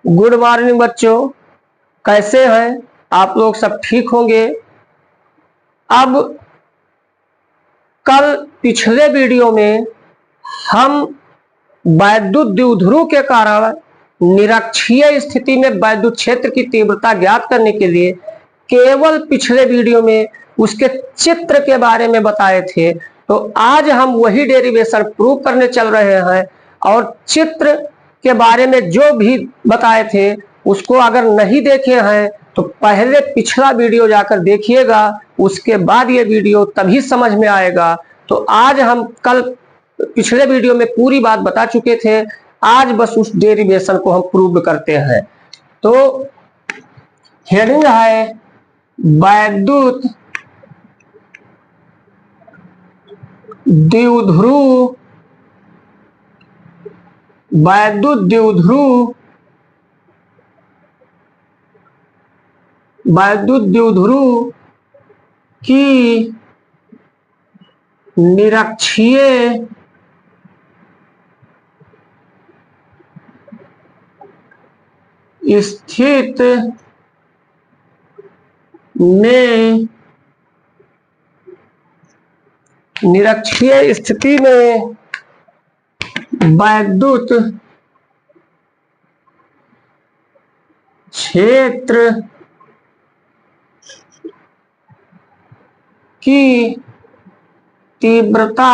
Good morning बच्चों, कैसे हैं आप लोग? सब ठीक होंगे। अब कल पिछले वीडियो में हम वैद्युत द्विध्रुव के कारण निरक्षीय स्थिति में वैद्युत क्षेत्र की तीव्रता ज्ञात करने के लिए केवल पिछले वीडियो में उसके चित्र के बारे में बताए थे। तो आज हम वही डेरिवेशन प्रूव करने चल रहे हैं और चित्र के बारे में जो भी बताए थे उसको अगर नहीं देखे हैं तो पहले पिछला वीडियो जाकर देखिएगा, उसके बाद ये वीडियो तभी समझ में आएगा। तो आज हम कल पिछले वीडियो में पूरी बात बता चुके थे, आज बस उस डेरिवेशन को हम प्रूव करते हैं। तो हेडिंग है वैद्युत द्विध्रुव, वैद्युत द्विध्रुव, वैद्युत द्विध्रुव की निरक्षीय स्थिति में, निरक्षीय स्थिति में वैद्युत क्षेत्र की तीव्रता।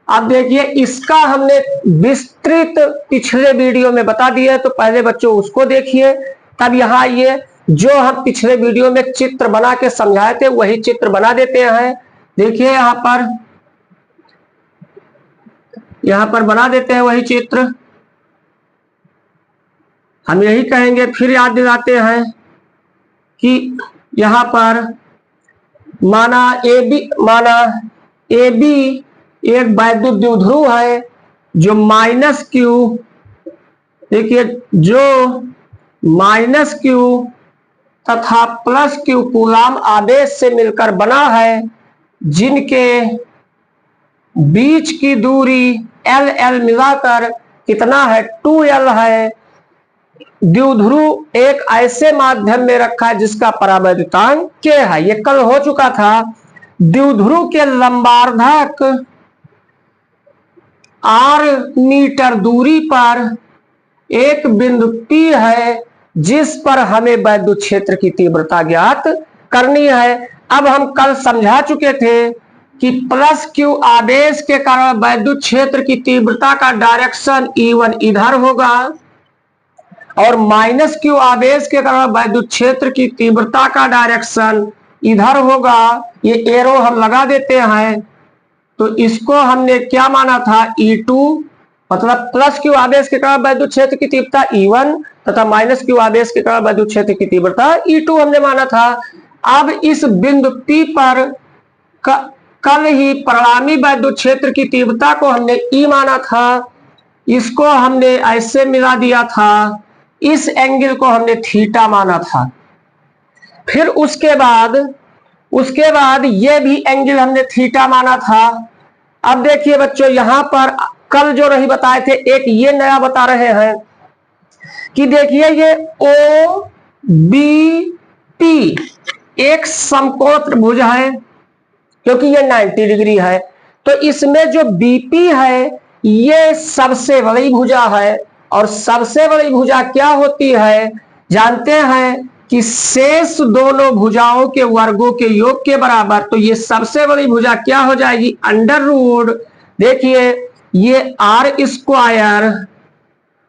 अब देखिए, इसका हमने विस्तृत पिछले वीडियो में बता दिया है, तो पहले बच्चों उसको देखिए, तब यहाँ आइए। जो हम पिछले वीडियो में चित्र बना के समझाए थे वही चित्र बना देते हैं। देखिए यहाँ पर बना देते हैं वही चित्र। हम यही कहेंगे, फिर याद दिलाते हैं कि यहाँ पर माना ए बी एक वैद्युत द्विध्रुव है जो माइनस क्यू, देखिए जो माइनस क्यू तथा प्लस क्यू कूलाम आवेश से मिलकर बना है, जिनके बीच की दूरी एल मिलाकर कितना है, 2L है। द्विध्रुव एक ऐसे माध्यम में रखा है जिसका परावैद्युतांक K है, ये कल हो चुका था। द्विध्रुव के लंबार्धक R मीटर दूरी पर एक बिंदु P है जिस पर हमें वैद्युत क्षेत्र की तीव्रता ज्ञात करनी है। अब हम कल समझा चुके थे कि प्लस क्यू आवेश के कारण वैद्युत क्षेत्र की तीव्रता का डायरेक्शन E1 इधर होगा और माइनस क्यू आवेश के कारण वैद्युत क्षेत्र की तीव्रता का डायरेक्शन इधर होगा। ये एरो हम लगा देते हैं। तो इसको हमने क्या माना था, E2, मतलब प्लस क्यू आवेश के कारण वैद्युत क्षेत्र की तीव्रता E1 तथा माइनस क्यू आवेश के कारण वैद्युत क्षेत्र की तीव्रता E2 हमने माना था। अब इस बिंदु P पर कल ही परिणामी वैद्युत क्षेत्र की तीव्रता को हमने E माना था, इसको हमने ऐसे मिला दिया था, इस एंगल को हमने थीटा माना था। फिर उसके बाद ये भी एंगल हमने थीटा माना था। अब देखिए बच्चों, यहां पर कल जो नहीं बताए थे, एक ये नया बता रहे हैं कि देखिए ये ओ बी पी एक समकोण त्रिभुज है क्योंकि ये 90 डिग्री है। तो इसमें जो बीपी है ये सबसे बड़ी भुजा है, और सबसे बड़ी भुजा क्या होती है जानते हैं कि शेष दोनों भुजाओं के वर्गों के योग के बराबर। तो ये सबसे बड़ी भुजा क्या हो जाएगी, अंडर रूट, देखिए ये R²,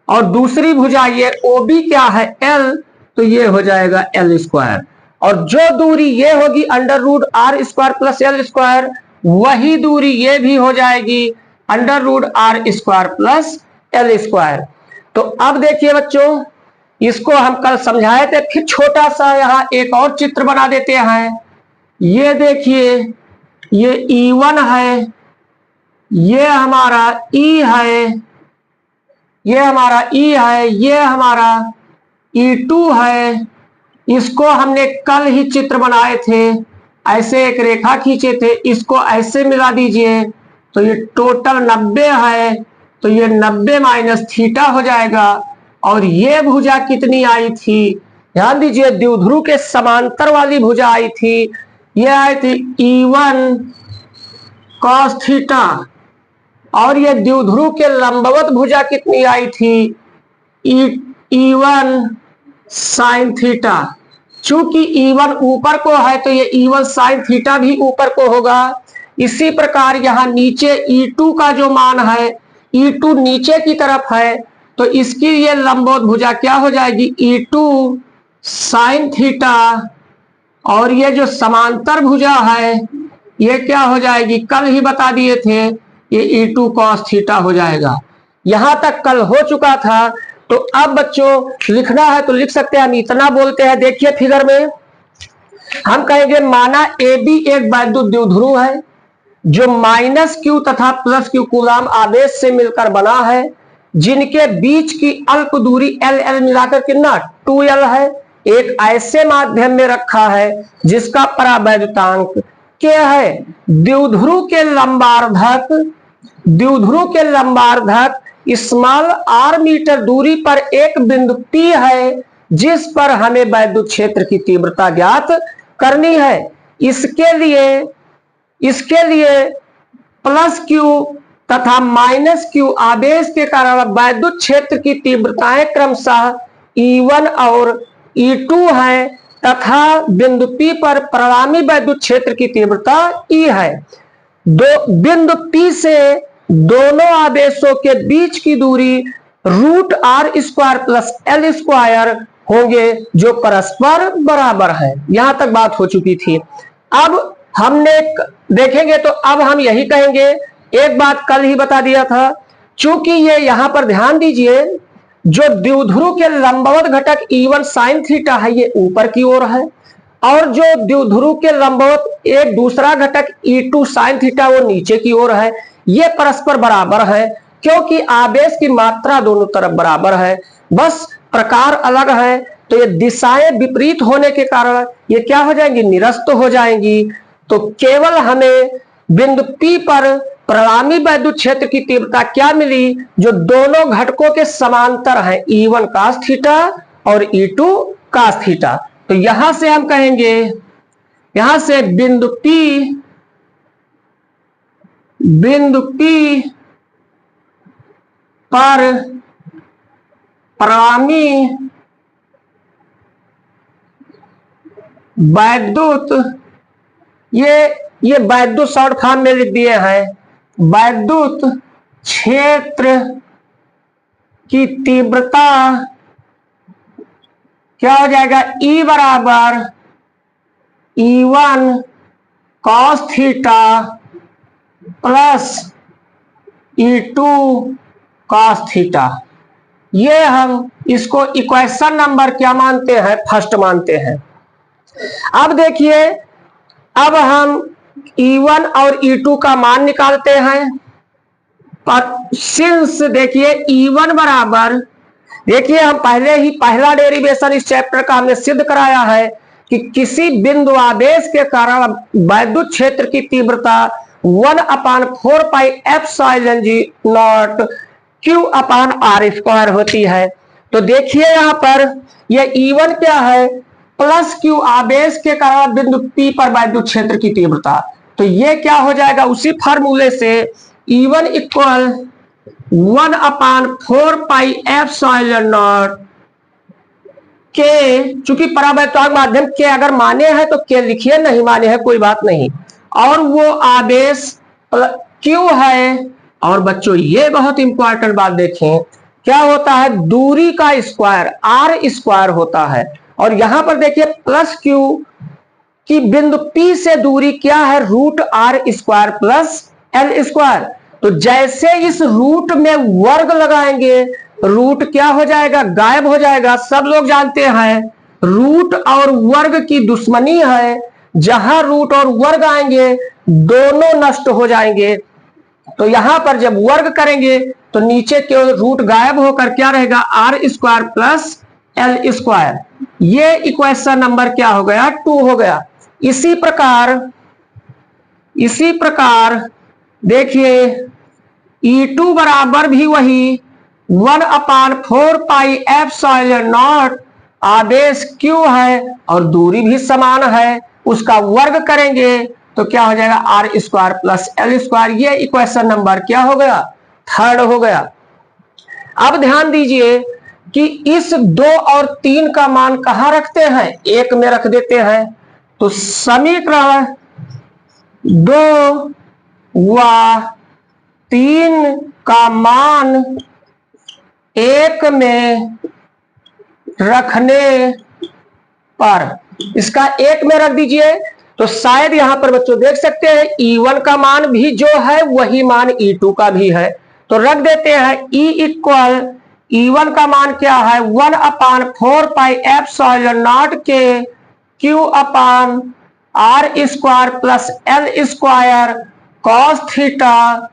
और दूसरी भुजा ये OB क्या है, L, तो ये हो जाएगा L²। और जो दूरी ये होगी under root R² plus L², वही दूरी ये भी हो जाएगी under root R² plus L²। तो अब देखिए बच्चों, इसको हम कल समझाए थे, फिर छोटा सा यहाँ एक और चित्र बना देते हैं। ये देखिए, ये E1 है, ये हमारा E है, ये हमारा E है, ये हमारा E2 है। इसको हमने कल ही चित्र बनाए थे, ऐसे एक रेखा खींचे थे, इसको ऐसे मिला दीजिए तो ये टोटल 90 है। तो ये 90 माइनस थीटा हो जाएगा। और ये भुजा कितनी आई थी, ध्यान दीजिए, द्विध्रुव के समांतर वाली भुजा आई थी, ये आई थी E1 cos थीटा। और ये द्विध्रुव के लंबवत भुजा कितनी आई थी, E1 sin थीटा। चूंकि E1 ऊपर को है तो ये E1 sin थीटा भी ऊपर को होगा। इसी प्रकार यहां नीचे E2 का जो मान है, E2 नीचे की तरफ है, तो इसकी ये लंबवत भुजा क्या हो जाएगी, E2 sin थीटा। और ये जो समांतर भुजा है ये क्या हो जाएगी, कल ही बता दिए थे, ये E2 cos थीटा हो जाएगा। यहां तक कल हो चुका था। तो अब बच्चों लिखना है तो लिख सकते हैं, हम इतना बोलते हैं। देखिए फिगर में हम कहेंगे माना AB एक वैद्युत द्विध्रुव है जो -q तथा +q कूलाम आवेश से मिलकर बना है, जिनके बीच की अल्प दूरी L मिलाकर कितना 2L है। एक ऐसे माध्यम में रखा है जिसका परावैद्युतांक क्या है, द्विध्रुव के लंबार्धक स्मॉल r मीटर दूरी पर एक बिंदु P है जिस पर हमें वैद्युत क्षेत्र की तीव्रता ज्ञात करनी है। इसके लिए +q तथा -q आवेश के कारण वैद्युत क्षेत्र की तीव्रताएं क्रमशः E1 और E2 है तथा बिंदु P पर परिणामी वैद्युत क्षेत्र की तीव्रता E है। बिंदु P से दोनों आवेशों के बीच की दूरी √r² प्लस L² होंगे जो परस्पर बराबर है। यहां तक बात हो चुकी थी। अब हमने देखेंगे तो अब हम यही कहेंगे, एक बात कल ही बता दिया था, चूंकि ये यहां पर ध्यान दीजिए, जो द्विध्रुव के लंबवत घटक E1 sin थीटा है ये ऊपर की ओर है, और जो द्विध्रुव के लंबवत एक दूसरा घटक E2 sin थीटा वो नीचे की ओर है। ये परस्पर बराबर है क्योंकि आवेश की मात्रा दोनों तरफ बराबर है, बस प्रकार अलग है। तो ये दिशाएं विपरीत होने के कारण ये क्या हो जाएंगी, निरस्त हो जाएंगी। तो केवल हमें बिंदु P पर परिणामी वैद्युत क्षेत्र की तीव्रता क्या मिली, जो दोनों घटकों के समांतर है, E1 cos थीटा और E2 cos थीटा। तो यहां से हम कहेंगे, यहां से बिंदु P पर परिणामी वैद्युत, ये वैद्युत शॉर्ट फॉर्म में लिख दिए हैं, वैद्युत क्षेत्र की तीव्रता क्या हो जाएगा, E बराबर E1 cos theta plus E2 cos theta. ये हम इसको इक्वेशन नंबर क्या मानते हैं, फर्स्ट मानते हैं। अब देखिए, अब हम E1 और E2 का मान निकालते हैं। सिंस देखिए E1 बराबर, देखिए हम पहले ही पहला डेरिवेशन इस चैप्टर का हमने सिद्ध कराया है कि किसी बिंदु आवेश के कारण वैद्युत क्षेत्र की तीव्रता 1/4 पाई एप्सिलॉन G0 Q/r² होती है। तो देखिए यहां पर ये E1 क्या है, +q आवेश के कारण बिंदु P पर वैद्युत क्षेत्र की तीव्रता। तो ये क्या हो जाएगा, उसी फार्मूले से E1 इक्वल 1/4 पाई एप्सिलॉन के, चूंकि परावैद्युतांक माध्यम के अगर माने हैं तो के लिखिए, नहीं माने हैं कोई बात नहीं। और वो आवेश Q है। और बच्चों ये बहुत इंपॉर्टेंट बात देखें, क्या होता है, दूरी का स्क्वायर r² होता है। और यहां पर देखिए +q की बिंदु P से दूरी क्या है, √r² प्लस L²। तो जैसे इस रूट में वर्ग लगाएंगे, रूट क्या हो जाएगा, गायब हो जाएगा। सब लोग जानते हैं रूट और वर्ग की दुश्मनी है, जहां रूट और वर्ग आएंगे दोनों नष्ट हो जाएंगे। तो यहां पर जब वर्ग करेंगे तो नीचे केवल रूट गायब होकर क्या रहेगा, r² प्लस L²। ये इक्वेशन नंबर क्या हो गया, 2 हो गया। इसी प्रकार देखिए E2 बराबर भी वही 1/4πε0 आदेश Q है और दूरी भी समान है, उसका वर्ग करेंगे तो क्या हो जाएगा r² प्लस l²। ये इक्वेशन नंबर क्या हो गया, थर्ड हो गया। अब ध्यान दीजिए कि इस 2 और 3 का मान कहां रखते हैं, एक में रख देते हैं। तो समीकरण 2 व 3 का मान एक में रखने पर, इसका एक में रख दीजिए तो शायद यहां पर बच्चों देख सकते हैं E1 का मान भी जो है वही मान E2 का भी है, तो रख देते हैं E1 का मान क्या है 1/4πε0 के Q/r² plus l² cos theta,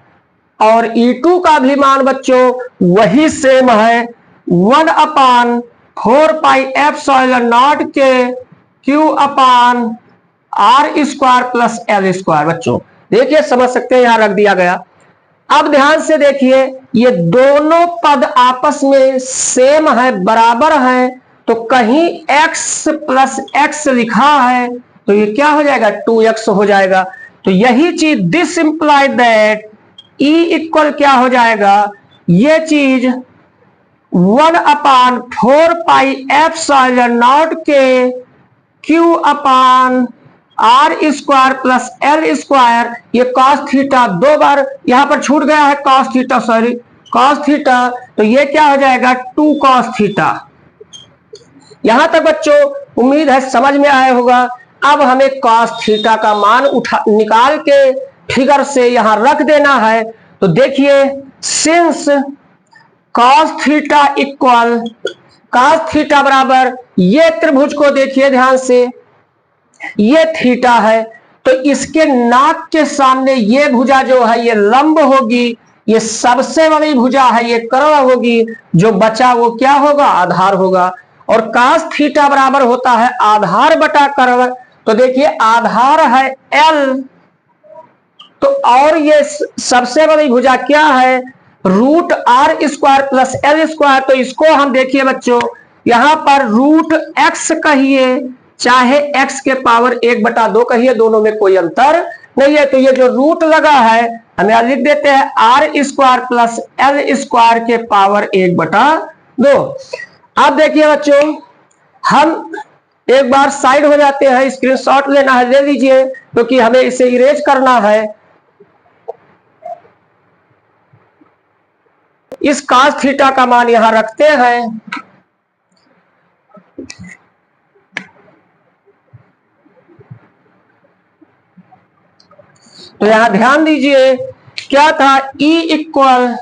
और E2 का भी मान बच्चों वही सेम है 1/4πε0 के Q/r² प्लस l²। बच्चों देखिए समझ सकते हैं, यहां रख दिया गया। अब ध्यान से देखिए ये दोनों पद आपस में सेम है, बराबर है, तो कहीं x प्लस x लिखा है तो ये क्या हो जाएगा 2x हो जाएगा। तो यही चीज this imply that E equal क्या हो जाएगा, ये चीज 1/4πε0 के Q/r² प्लस l², ये cos थीटा 2 बार यहां पर छूट गया है cos theta, sorry cos theta, तो ये क्या हो जाएगा 2 cos थीटा। यहां तक बच्चों उम्मीद है समझ में आया होगा। अब हमें cos थीटा का मान निकाल के फिगर से यहां रख देना है। तो देखिए since cos theta equal, cos theta बराबर, ये त्रिभुज को देखिए ध्यान से, ये थीटा है, तो इसके नाक के सामने ये भुजा जो है ये लंब होगी, ये सबसे बड़ी भुजा है, ये कर्ण होगी, जो बचा वो क्या होगा आधार होगा। और cos थीटा बराबर होता है आधार बटा कर्ण, तो देखिए आधार है l, तो और ये सबसे बड़ी भुजा क्या है √r² प्लस l², तो इसको हम देखिए बच्चों यहां पर √x कहिए चाहे x के पावर 1/2 कहिए, दोनों में कोई अंतर नहीं है। तो ये जो रूट लगा है हमें लिख देते हैं r² प्लस l² के पावर 1/2। अब देखिए बच्चों हम एक बार साइड हो जाते हैं, स्क्रीनशॉट लेना है ले लीजिए क्योंकि हमें इसे इरेज करना है। इस cos थीटा का मान यहां रखते हैं, तो यहां ध्यान दीजिए क्या था E इक्वल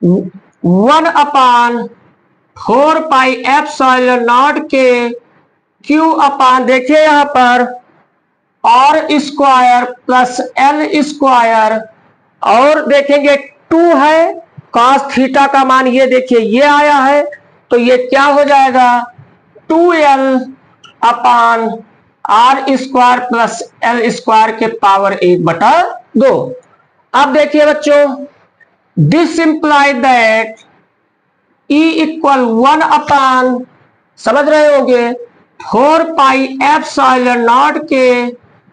1/4πε0 के Q/, देखिए यहां पर r² प्लस l², और देखेंगे 2 है, cos थीटा का मान ये देखिए ये आया है, तो ये क्या हो जाएगा 2l/r² प्लस l² के पावर 1/2। अब देखिए बच्चों this imply that E equal 1/, समझ रहे होंगे 4πε0 के,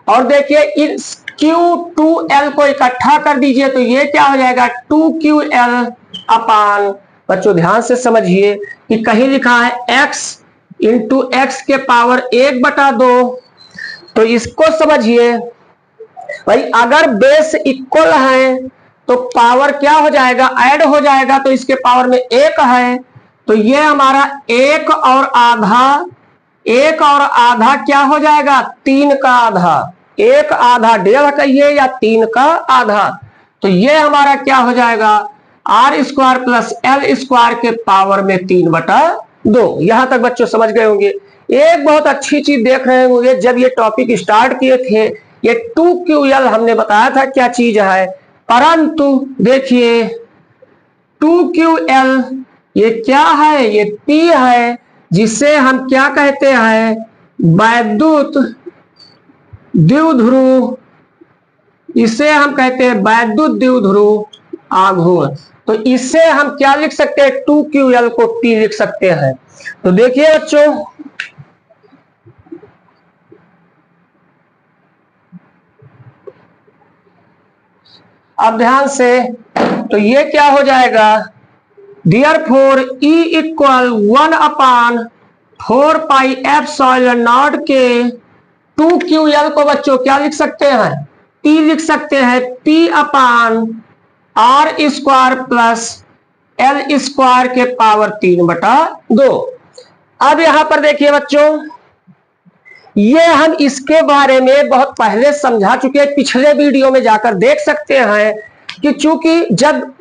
और देखिए इस Q2l को इकट्ठा कर दीजिए तो ये क्या हो जाएगा 2QL/, बच्चों ध्यान से समझिए कि कहीं लिखा है x इंटू एक्स के पावर 1/2, तो इसको समझिए भाई अगर बेस इक्वल है तो पावर क्या हो जाएगा ऐड हो जाएगा, तो इसके पावर में 1 है, तो ये हमारा 1 और आधा क्या हो जाएगा 3 का आधा, 1 आधा 1.5 कहिए या 3 का आधा, तो ये हमारा क्या हो जाएगा r² प्लस l² के पावर में 3/2। यहां तक बच्चों समझ गए होंगे। एक बहुत अच्छी चीज देख रहे होंगे, जब ये टॉपिक स्टार्ट किए थे ये 2QL हमने बताया था क्या चीज है, परंतु देखिए 2QL ये क्या है, ये P है, जिसे हम क्या कहते हैं वैद्युत द्विध्रुव इसे हम कहते हैं वैद्युत द्विध्रुव आघूर्ण। तो इससे हम क्या लिख सकते हैं, 2QL को P लिख सकते हैं। तो देखिए बच्चों, अब ध्यान से, तो ये क्या हो जाएगा, Therefore E equal 1/4 pi epsilon not के 2QL को बच्चों क्या लिख सकते हैं, P लिख सकते हैं, P/R² प्लस L² के पावर 3/2। अब यहां पर देखिए बच्चों, ये हम इसके बारे में बहुत पहले समझा चुके हैं, पिछले वीडियो में जाकर देख सकते हैं कि चूंकि जब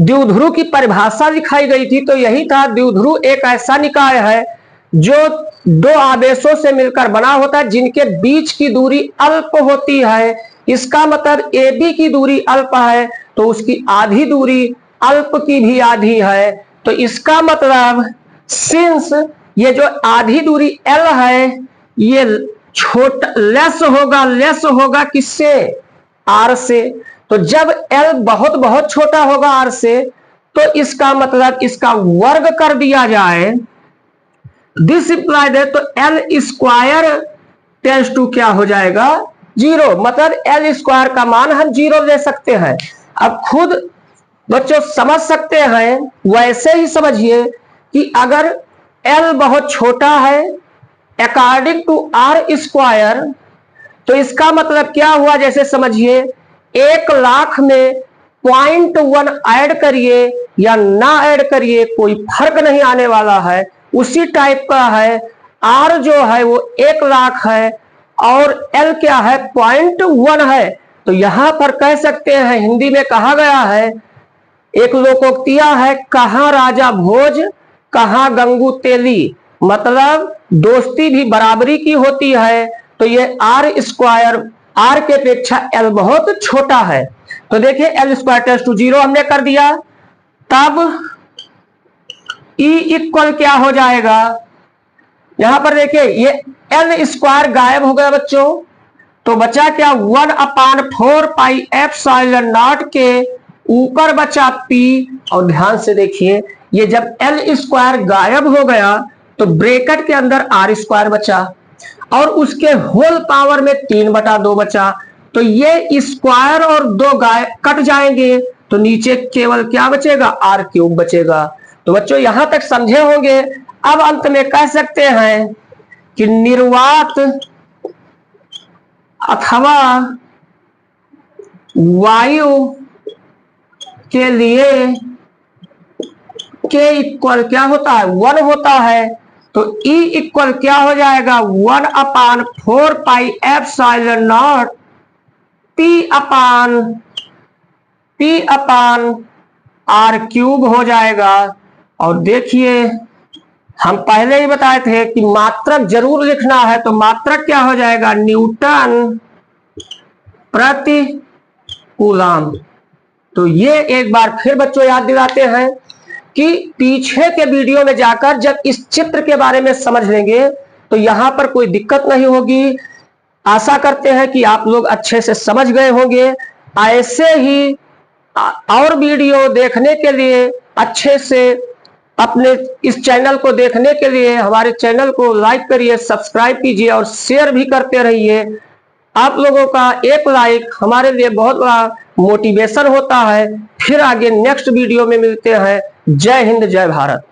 द्विध्रुव की परिभाषा लिखाई गई थी तो यही था, द्विध्रुव एक ऐसा निकाय है जो दो आवेशों से मिलकर बना होता है जिनके बीच की दूरी अल्प होती है। इसका मतलब AB की दूरी अल्प है तो उसकी आधी दूरी अल्प की भी आधी है। तो इसका मतलब सिंस ये जो आधी दूरी L है ये लेस होगा किससे, R से। तो जब L बहुत बहुत छोटा होगा R से तो इसका मतलब इसका वर्ग कर दिया जाए, दिस इंप्लाइड है, तो L² टेंस टू क्या हो जाएगा, 0। मतलब L² का मान हम 0 ले सकते हैं। अब खुद बच्चों समझ सकते हैं, वैसे ही समझिए कि अगर L बहुत छोटा है अकॉर्डिंग टू R², तो इसका मतलब क्या हुआ, जैसे समझिए 1,00,000 में 0.1 ऐड करिए या ना ऐड करिए कोई फर्क नहीं आने वाला है। उसी टाइप का है, R जो है वो 1,00,000 है और L क्या है, 0.1 है। तो यहां पर कह सकते हैं, हिंदी में कहा गया है, एक लोकोक्तिया है, कहां राजा भोज कहां गंगू तेली, मतलब दोस्ती भी बराबरी की होती है। तो ये R² R के अपेक्षा L बहुत छोटा है। तो देखिए L² टेंस टू 0 हमने कर दिया, तब E इक्वल क्या हो जाएगा, यहां पर देखिए ये L² गायब हो गया बच्चों, तो बचा क्या, 1/4 पाई एप्सिलॉन नॉट के ऊपर बचा P। और ध्यान से देखिए, ये जब L² गायब हो गया तो ब्रैकेट के अंदर R² बचा और उसके होल पावर में 3/2 बचा। तो ये स्क्वायर और 2 कट जाएंगे तो नीचे केवल क्या बचेगा, R³ बचेगा। तो बच्चों यहां तक समझे होंगे। अब अंत में कह सकते हैं कि निर्वात अथवा वायु के लिए K इक्वल क्या होता है, 1 होता है। तो E इक्वल क्या हो जाएगा, 1/4 पाई एप्सिलॉन नॉट P/R³ हो जाएगा। और देखिए हम पहले ही बताए थे कि मात्रक जरूर लिखना है, तो मात्रक क्या हो जाएगा, न्यूटन प्रति कूलम। तो ये एक बार फिर बच्चों याद दिलाते हैं कि पीछे के वीडियो में जाकर जब इस चित्र के बारे में समझ लेंगे तो यहां पर कोई दिक्कत नहीं होगी। आशा करते हैं कि आप लोग अच्छे से समझ गए होंगे। ऐसे ही और वीडियो देखने के लिए, अच्छे से अपने इस चैनल को देखने के लिए हमारे चैनल को लाइक करिए, सब्सक्राइब कीजिए और शेयर भी करते रहिए। आप लोगों का एक लाइक हमारे लिए बहुत बड़ा मोटिवेशन होता है। फिर आगे नेक्स्ट वीडियो में मिलते हैं। जय हिंद, जय भारत।